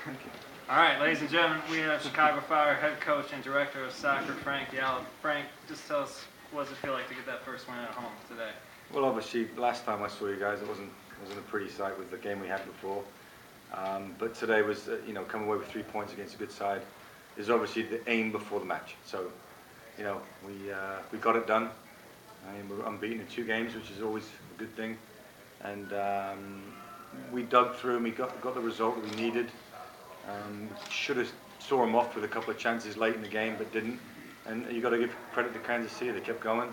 Thank you. All right, ladies and gentlemen, we have Chicago Fire head coach and director of soccer, Frank Yallop. Frank, just tell us, what does it feel like to get that first win at home today? Well, obviously, last time I saw you guys, it wasn't a pretty sight with the game we had before. But today was, coming away with 3 points against a good side is obviously the aim before the match. So, we got it done. We're unbeaten in 2 games, which is always a good thing. And we dug through and we got the result that we needed. Should have saw them off with a couple of chances late in the game, but didn't. And you got to give credit to Kansas City. They kept going,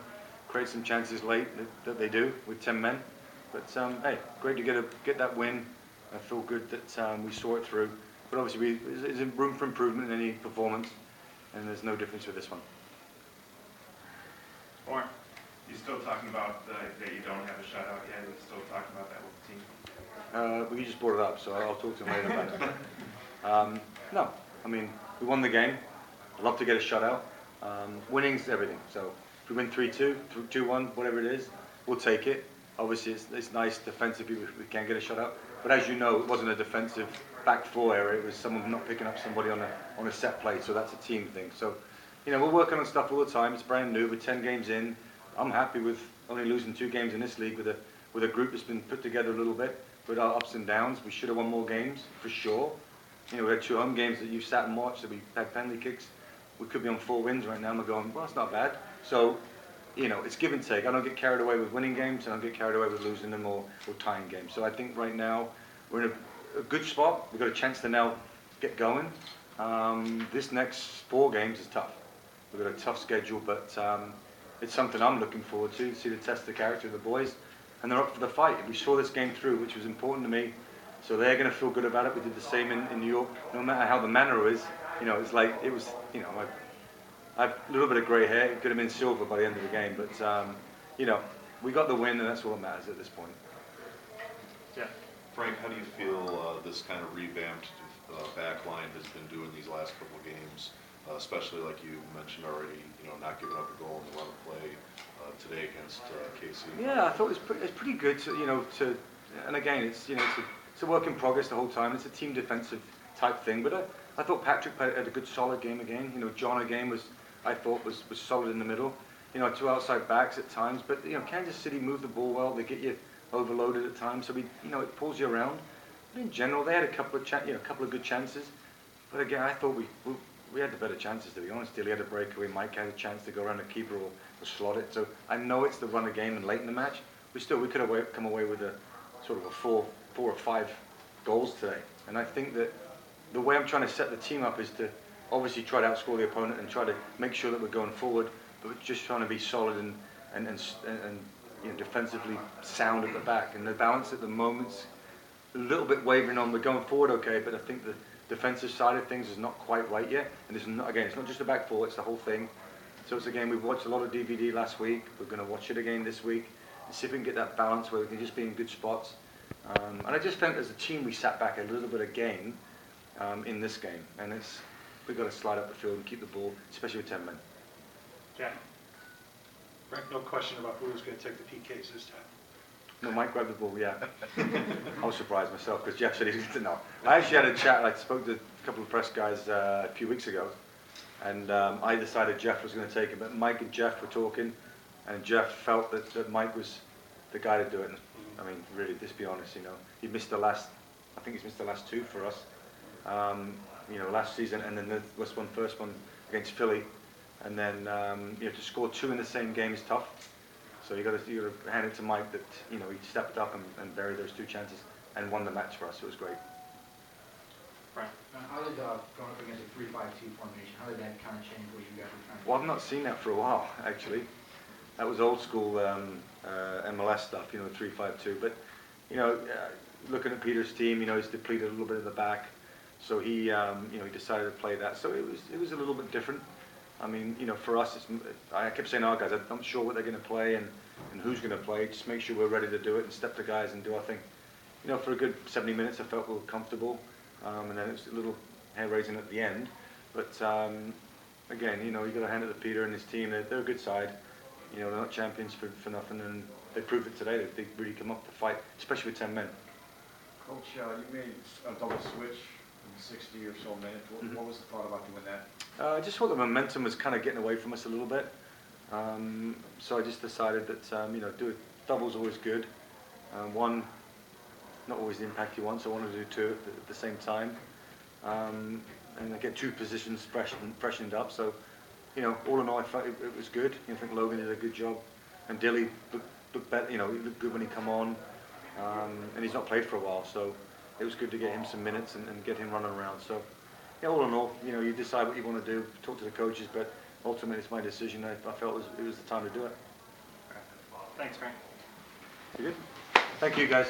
create some chances late that they do with 10 men. But hey, great to get that win. I feel good that we saw it through. But obviously, there's room for improvement in any performance, and there's no difference with this one. Warren, you still talking about that you don't have a shutout yet? You're still talking about that with the team? We just brought it up, so I'll talk to him later about it. No, I mean, we won the game. I'd love to get a shutout. Winning's everything. So if we win 3-2, 2-1, whatever it is, we'll take it. Obviously, it's nice defensively we can't get a shutout. But as you know, it wasn't a defensive back 4 area. It was someone not picking up somebody on a set play. So that's a team thing. So, we're working on stuff all the time. It's brand new. We're 10 games in. I'm happy with only losing 2 games in this league with a group that's been put together a little bit. With our ups and downs, we should have won more games for sure. We had 2 home games that you sat and watched that we had penalty kicks. We could be on 4 wins right now, and we're going, well, it's not bad. So, it's give and take. I don't get carried away with winning games, and I don't get carried away with losing them or tying games. So I think right now we're in a good spot. We've got a chance to now get going. This next 4 games is tough. We've got a tough schedule, but it's something I'm looking forward to see the test of the character of the boys. And they're up for the fight. We saw this game through, which was important to me. So they're going to feel good about it. We did the same in New York. No matter how the manner is, it's like it was. I have a little bit of grey hair. It could have been silver by the end of the game, but we got the win, and that's all that matters at this point. Yeah. Frank, how do you feel this kind of revamped back line has been doing these last couple of games, especially like you mentioned already, not giving up a goal in the run of play today against KC? Yeah, I thought it's pretty good and again, it's a work in progress the whole time. It's a team defensive type thing, but I thought Patrick had a good solid game again. John again I thought was solid in the middle. 2 outside backs at times, but Kansas City moved the ball well. They get you overloaded at times, so it pulls you around. But in general, they had a couple of good chances. But again, I thought we had the better chances, to be honest. He had a breakaway. Mike had a chance to go around the keeper or slot it. So I know it's the run of game and late in the match. We could have come away with a sort of a 4 or 5 goals today. And I think that the way I'm trying to set the team up is to obviously try to outscore the opponent and try to make sure that we're going forward, but we're just trying to be solid and defensively sound at the back. And the balance at the moment's a little bit wavering on. We're going forward okay, but I think the defensive side of things is not quite right yet. And it's not just the back 4, it's the whole thing. So it's a game we've watched a lot of DVD last week. We're going to watch it again this week and see if we can get that balance where we can just be in good spots. And I just think as a team we sat back a little bit again in this game, and we've got to slide up the field and keep the ball, especially with 10 men. Jack. Frank, no question about who's going to take the PKs this time. No, Mike grabbed the ball, yeah. I was surprised myself because Jeff said he didn't know. I actually had a chat. I spoke to a couple of press guys a few weeks ago, and I decided Jeff was going to take it. But Mike and Jeff were talking, and Jeff felt that Mike was the guy to do it. And, I mean, really, just be honest, he missed the last. I think he's missed the last 2 for us. Last season, and then the first one against Philly, and then to score 2 in the same game is tough. So you got to hand it to Mike that he stepped up and buried those 2 chances and won the match for us. It was great. Frank. How did going up against a 3-5-2 formation? How did that kind of change what you guys were trying to do? Well, I've not seen that for a while actually. That was old school MLS stuff, 3-5-2. But looking at Peter's team, he's depleted a little bit at the back. So he decided to play that. So it was a little bit different. I mean, for us, I kept saying, guys, I'm not sure what they're going to play and who's going to play. Just make sure we're ready to do it and step to guys and do our thing. For a good 70 minutes, I felt we were comfortable. And then it was a little hair-raising at the end. But again, you got to hand it to Peter and his team. They're a good side. They're not champions for nothing. And they proved it today. They really come up to fight, especially with 10 men. Coach, you made a double switch in 60 or so minutes. Mhm. What was the thought about doing that? I just thought the momentum was kind of getting away from us a little bit. So I just decided that, do double's always good. One, not always the impact you want, so I wanted to do two at the same time. And I get two positions freshened up. So, all in all, I felt it was good. I think Logan did a good job. And Dilly looked better, he looked good when he come on. And he's not played for a while, so it was good to get him some minutes and get him running around. So, all in all, you decide what you want to do, talk to the coaches, but ultimately it's my decision. I felt it was the time to do it. Thanks, Frank. You good? Thank you, guys.